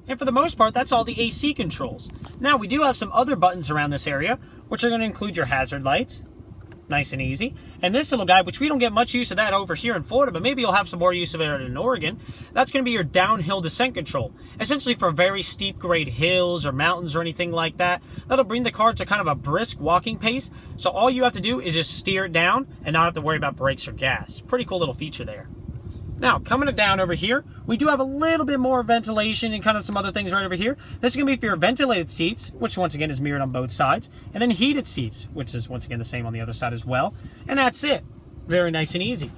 And for the most part, that's all the AC controls. Now, we do have some other buttons around this area, which are going to include your hazard lights. Nice and easy. And this little guy, which we don't get much use of that over here in Florida, but maybe you'll have some more use of it in Oregon. That's going to be your downhill descent control. Essentially for very steep grade hills or mountains or anything like that. That'll bring the car to kind of a brisk walking pace. So all you have to do is just steer it down and not have to worry about brakes or gas. Pretty cool little feature there. Now, coming down over here, we do have a little bit more ventilation and kind of some other things right over here. This is going to be for your ventilated seats, which once again is mirrored on both sides. And then heated seats, which is once again the same on the other side as well. And that's it. Very nice and easy.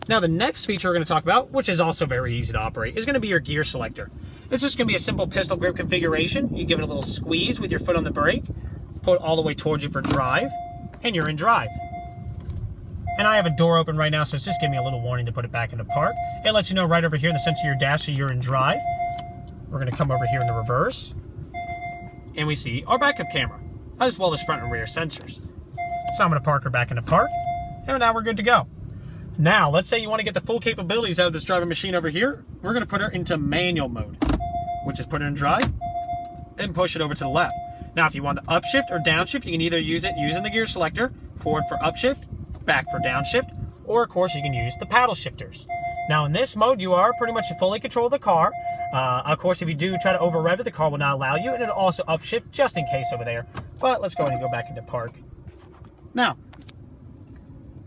Now, the next feature we're going to talk about, which is also very easy to operate, is going to be your gear selector. It's just going to be a simple pistol grip configuration. You give it a little squeeze with your foot on the brake, pull it all the way towards you for drive, and you're in drive. And I have a door open right now, so it's just giving me a little warning to put it back into park. It lets you know right over here in the center of your dash that you're in drive. We're going to come over here in the reverse. And we see our backup camera, as well as front and rear sensors. So I'm going to park her back into park. And now we're good to go. Now, let's say you want to get the full capabilities out of this driving machine over here. We're going to put her into manual mode, which is put her in drive and push it over to the left. Now, if you want the upshift or downshift, you can either use it using the gear selector, forward for upshift, back for downshift, or of course you can use the paddle shifters. Now in this mode you are pretty much in fully control of the car. Of course if you do try to over rev it, the car will not allow you, and it'll also upshift just in case over there. But let's go ahead and go back into park. Now,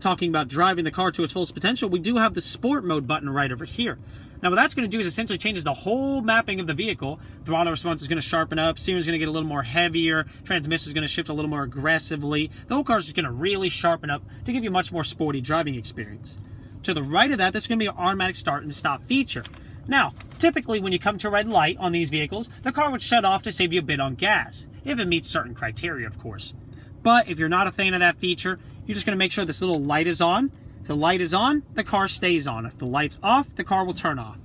talking about driving the car to its fullest potential, we do have the sport mode button right over here. Now what that's going to do is essentially changes the whole mapping of the vehicle. Throttle response is going to sharpen up, steering is going to get a little more heavier, transmission is going to shift a little more aggressively. The whole car is just going to really sharpen up to give you a much more sporty driving experience. To the right of that, this is going to be an automatic start and stop feature. Now, typically when you come to a red light on these vehicles, the car would shut off to save you a bit on gas, if it meets certain criteria, of course. But if you're not a fan of that feature, you're just going to make sure this little light is on. If the light is on, the car stays on. If the light's off, the car will turn off.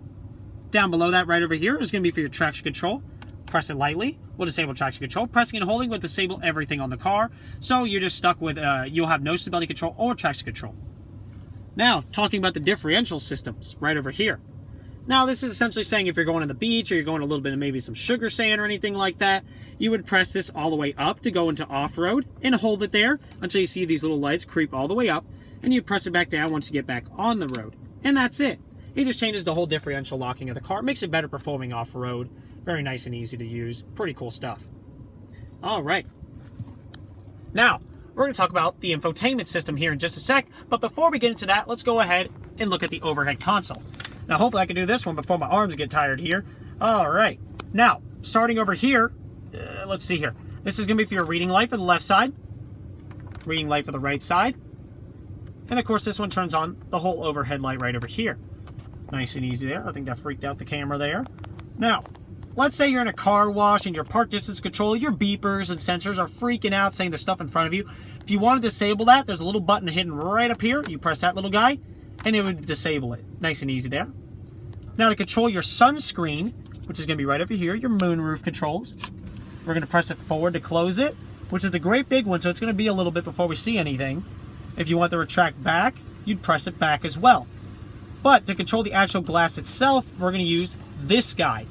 Down below that right over here is going to be for your traction control. Press it lightly, will disable traction control. Pressing and holding will disable everything on the car. So you're just stuck with, you'll have no stability control or traction control. Now, talking about the differential systems right over here. Now, this is essentially saying if you're going to the beach or you're going a little bit of maybe some sugar sand or anything like that, you would press this all the way up to go into off-road and hold it there until you see these little lights creep all the way up, and you press it back down once you get back on the road. And that's it. It just changes the whole differential locking of the car. It makes it better performing off-road. Very nice and easy to use. Pretty cool stuff. All right. Now, we're going to talk about the infotainment system here in just a sec. But before we get into that, let's go ahead and look at the overhead console. Now, hopefully I can do this one before my arms get tired here. All right. Now, starting over here, let's see here. This is going to be for your reading light for the left side. Reading light for the right side. And of course, this one turns on the whole overhead light right over here. Nice and easy there. I think that freaked out the camera there. Now, let's say you're in a car wash and your park distance control, your beepers and sensors are freaking out saying there's stuff in front of you. If you want to disable that, there's a little button hidden right up here. You press that little guy and it would disable it. Nice and easy there. Now to control your sunscreen, which is going to be right over here, your moonroof controls. We're going to press it forward to close it, which is a great big one, so it's going to be a little bit before we see anything. If you want to retract back, you'd press it back as well. But to control the actual glass itself, we're going to use this guy.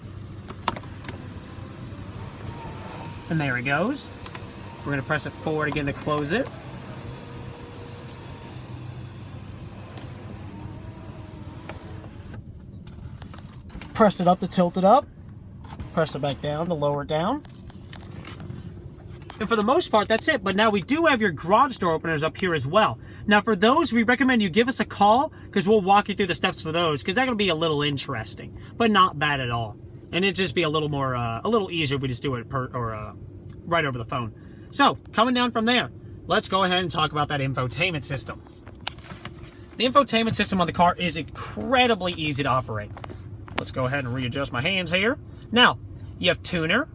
And there it goes. We're going to press it forward again to close it. Press it up to tilt it up. Press it back down to lower it down. And for the most part, that's it. But now we do have your garage door openers up here as well. Now for those, we recommend you give us a call because we'll walk you through the steps for those because that's going to be a little interesting, but not bad at all. And it'd just be a little more, a little easier if we just do it right over the phone. So coming down from there, let's go ahead and talk about that infotainment system. The infotainment system on the car is incredibly easy to operate. Let's go ahead and readjust my hands here. Now, you have tuner,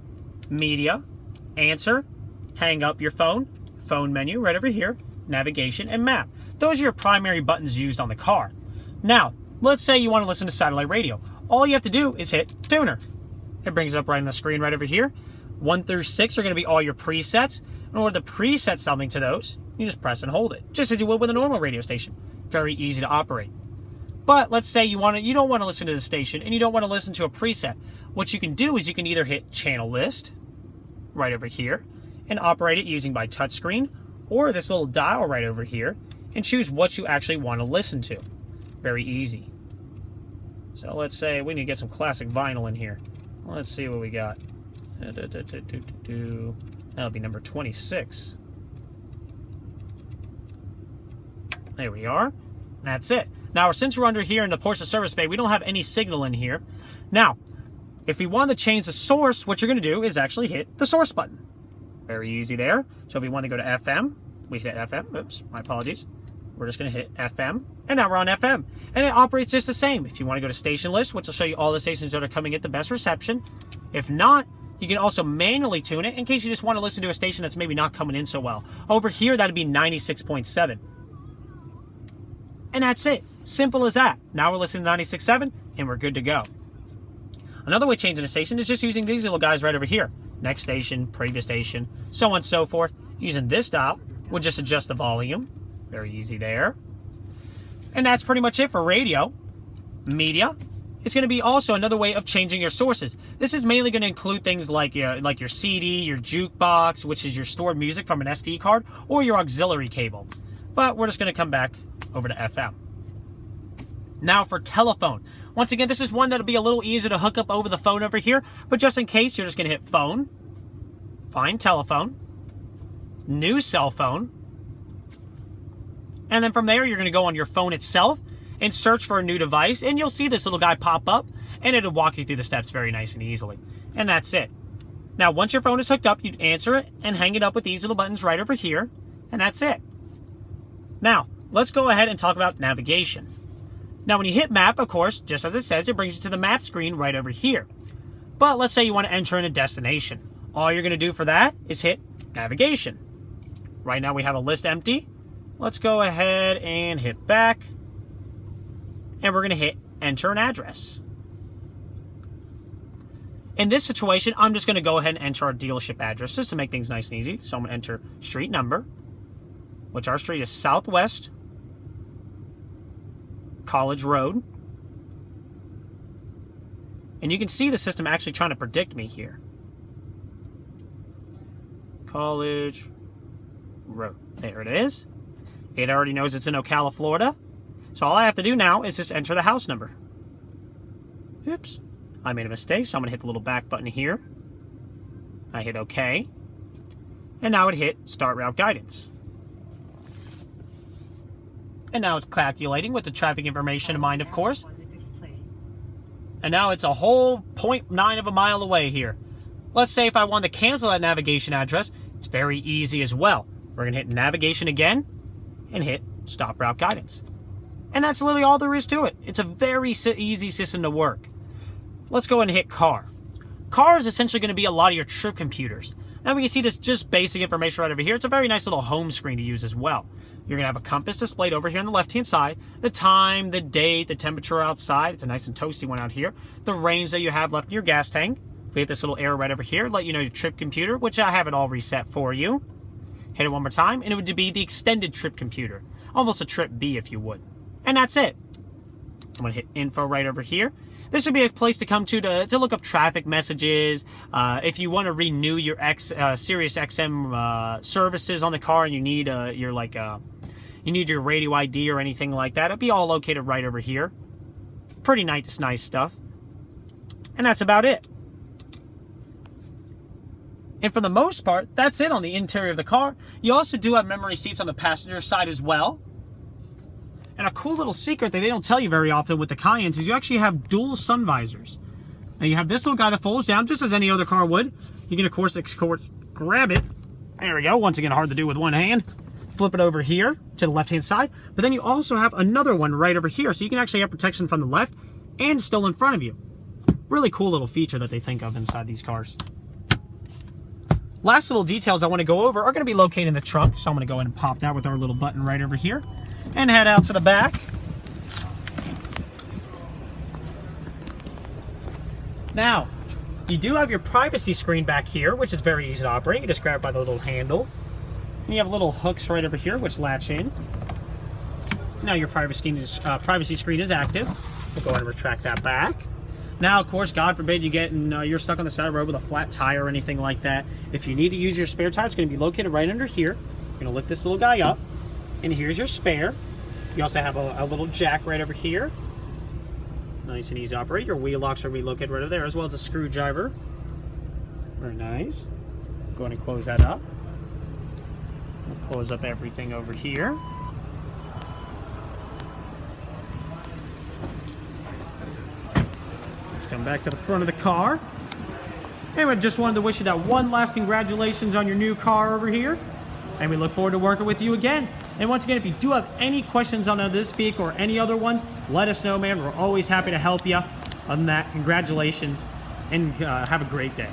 media, answer, hang up your phone, phone menu right over here, navigation, and map. Those are your primary buttons used on the car. Now, let's say you want to listen to satellite radio. All you have to do is hit tuner. It brings it up right on the screen right over here. 1 through 6 are going to be all your presets. In order to preset something to those, you just press and hold it, just as you would with a normal radio station. Very easy to operate. But let's say you don't want to listen to the station and you don't want to listen to a preset. what you can do is you can either hit channel list right over here and operate it using by touchscreen, or this little dial right over here and choose what you actually want to listen to. Very easy. So let's say we need to get some classic vinyl in here. Let's see what we got. That'll be number 26. There we are. That's it. Now, since we're under here in the Porsche service bay, we don't have any signal in here. Now, if we want to change the source, what you're going to do is actually hit the source button. Very easy there. So if we want to go to FM, we hit FM. Oops, my apologies. We're just going to hit FM, and now we're on FM. And it operates just the same. If you want to go to station list, which will show you all the stations that are coming at the best reception. If not, you can also manually tune it in case you just want to listen to a station that's maybe not coming in so well. Over here, that'd be 96.7. And that's it. Simple as that. Now we're listening to 96.7, and we're good to go. Another way of changing a station is just using these little guys right over here. Next station, previous station, so on and so forth. Using this dial, we'll just adjust the volume. Very easy there. And that's pretty much it for radio. Media. It's going to be also another way of changing your sources. This is mainly going to include things like your CD, your jukebox, which is your stored music from an SD card, or your auxiliary cable. But we're just going to come back over to FM. Now for telephone. Once again, this is one that'll be a little easier to hook up over the phone over here, but just in case, you're just going to hit phone, find telephone, new cell phone, and then from there, you're going to go on your phone itself and search for a new device, and you'll see this little guy pop up, and it'll walk you through the steps very nice and easily. And that's it. Now, once your phone is hooked up, you'd answer it and hang it up with these little buttons right over here, and that's it. Now, let's go ahead and talk about navigation. Now, when you hit map, of course, just as it says, it brings you to the map screen right over here. But let's say you want to enter in a destination. All you're going to do for that is hit navigation. Right now, we have a list empty. Let's go ahead and hit back. And we're going to hit enter an address. In this situation, I'm just going to go ahead and enter our dealership address just to make things nice and easy. So I'm going to enter street number, which our street is Southwest College Road. And you can see the system actually trying to predict me here. College Road. There it is. It already knows it's in Ocala, Florida. So all I have to do now is just enter the house number. Oops. I made a mistake, so I'm going to hit the little back button here. I hit OK. And now it hit Start Route Guidance. And now it's calculating with the traffic information in mind, of course. And now it's a whole 0.9 of a mile away here. Let's say if I want to cancel that navigation address, it's very easy as well. We're going to hit navigation again and hit Stop Route Guidance. And that's literally all there is to it. It's a very easy system to work. Let's go ahead and hit car. Car is essentially going to be a lot of your trip computers. Now we can see this just basic information right over here. It's a very nice little home screen to use as well. You're going to have a compass displayed over here on the left-hand side. The time, the date, the temperature outside. It's a nice and toasty one out here. The range that you have left in your gas tank. We hit this little arrow right over here, let you know your trip computer, which I have it all reset for you. Hit it one more time, and it would be the extended trip computer. Almost a trip B, if you would. And that's it. I'm going to hit info right over here. This would be a place to come to look up traffic messages. If you want to renew your Sirius XM services on the car and you need you need your radio ID or anything like that, it'll be all located right over here. Pretty nice stuff. And that's about it. And for the most part, that's it on the interior of the car. You also do have memory seats on the passenger side as well. And a cool little secret that they don't tell you very often with the Cayennes is you actually have dual sun visors. Now you have this little guy that folds down just as any other car would. You can, of course, grab it. There we go. Once again, hard to do with one hand. Flip it over here to the left-hand side. But then you also have another one right over here. So you can actually have protection from the left and still in front of you. Really cool little feature that they think of inside these cars. Last little details I want to go over are going to be located in the trunk. So I'm going to go ahead and pop that with our little button right over here. And head out to the back. Now, you do have your privacy screen back here, which is very easy to operate. You just grab it by the little handle. And you have little hooks right over here, which latch in. Now your privacy screen is active. We'll go ahead and retract that back. Now, of course, God forbid you get and you're stuck on the side of the road with a flat tire or anything like that. If you need to use your spare tire, it's going to be located right under here. You're going to lift this little guy up, and here's your spare. You also have a little jack right over here. Nice and easy to operate. Your wheel locks are relocated right over there, as well as a screwdriver. Very nice. Go ahead and close that up. We'll close up everything over here. Let's come back to the front of the car. Anyway, just wanted to wish you that one last congratulations on your new car over here. And we look forward to working with you again. And once again, if you do have any questions on this vehicle or any other ones, let us know, man. We're always happy to help you. Other than that, congratulations and have a great day.